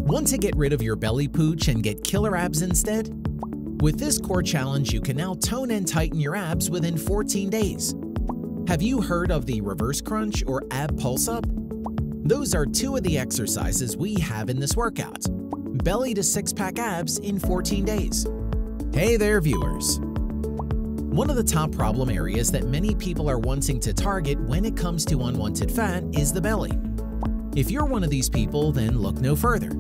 Want to get rid of your belly pooch and get killer abs instead? With this core challenge, you can now tone and tighten your abs within 14 days. Have you heard of the reverse crunch or ab pulse-up? Those are two of the exercises we have in this workout. Belly to six-pack abs in 14 days. Hey there, viewers! One of the top problem areas that many people are wanting to target when it comes to unwanted fat is the belly. If you're one of these people, then look no further.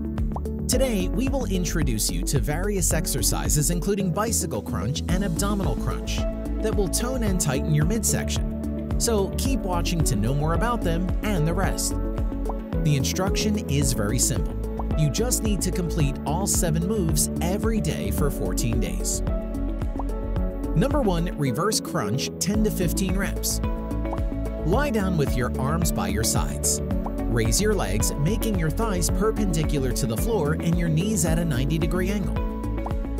Today, we will introduce you to various exercises including bicycle crunch and abdominal crunch that will tone and tighten your midsection. So keep watching to know more about them and the rest. The instruction is very simple. You just need to complete all 7 moves every day for 14 days. Number 1. Reverse crunch 10 to 15 reps. Lie down with your arms by your sides. Raise your legs, making your thighs perpendicular to the floor and your knees at a 90-degree angle.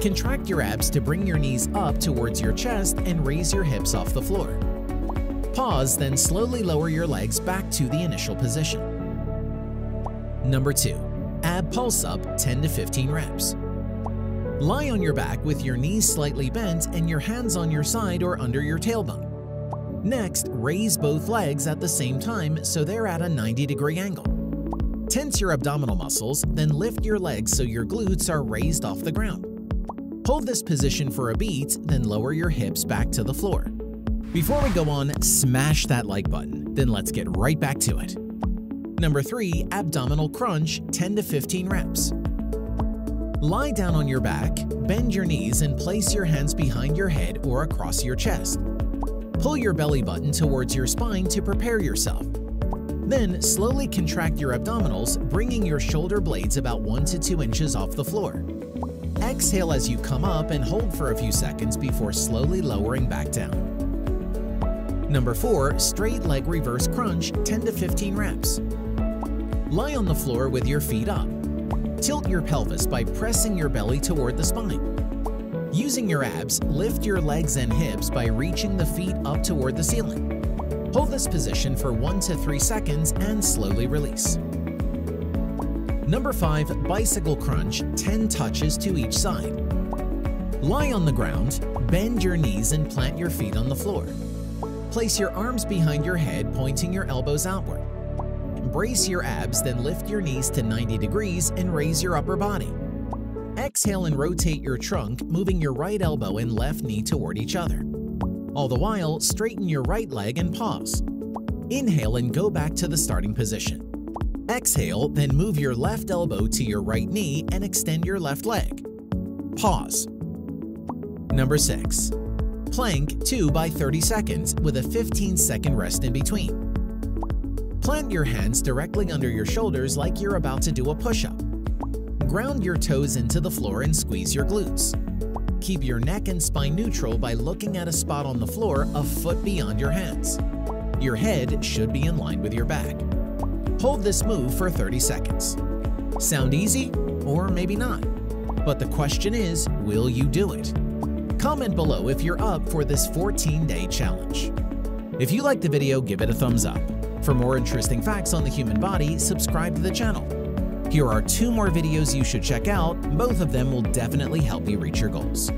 Contract your abs to bring your knees up towards your chest and raise your hips off the floor. Pause, then slowly lower your legs back to the initial position. Number 2. Ab pulse-up 10 to 15 reps. Lie on your back with your knees slightly bent and your hands on your side or under your tailbone. Next, raise both legs at the same time so they're at a 90-degree angle. Tense your abdominal muscles, then lift your legs so your glutes are raised off the ground. Hold this position for a beat, then lower your hips back to the floor. Before we go on, smash that like button, then let's get right back to it. Number 3. Abdominal crunch 10 to 15 reps. Lie down on your back, bend your knees and place your hands behind your head or across your chest. Pull your belly button towards your spine to prepare yourself. Then slowly contract your abdominals, bringing your shoulder blades about 1 to 2 inches off the floor. Exhale as you come up and hold for a few seconds before slowly lowering back down. Number 4. Straight leg reverse crunch 10 to 15 reps. Lie on the floor with your feet up. Tilt your pelvis by pressing your belly toward the spine. Using your abs, lift your legs and hips by reaching the feet up toward the ceiling. Hold this position for 1 to 3 seconds and slowly release. Number 5. Bicycle crunch 10 touches to each side. Lie on the ground, bend your knees and plant your feet on the floor. Place your arms behind your head, pointing your elbows outward. Brace your abs, then lift your knees to 90 degrees and raise your upper body. Exhale and rotate your trunk, moving your right elbow and left knee toward each other. All the while, straighten your right leg and pause. Inhale and go back to the starting position. Exhale, then move your left elbow to your right knee and extend your left leg. Pause. Number 6. Plank 2 by 30 seconds with a 15-second rest in between. Plant your hands directly under your shoulders like you're about to do a push-up. Ground your toes into the floor and squeeze your glutes. Keep your neck and spine neutral by looking at a spot on the floor a foot beyond your hands. Your head should be in line with your back. Hold this move for 30 seconds. Sound easy? Or maybe not. But the question is, will you do it? Comment below if you're up for this 14-day challenge. If you liked the video, give it a thumbs up. For more interesting facts on the human body, subscribe to the channel. Here are 2 more videos you should check out. Both of them will definitely help you reach your goals.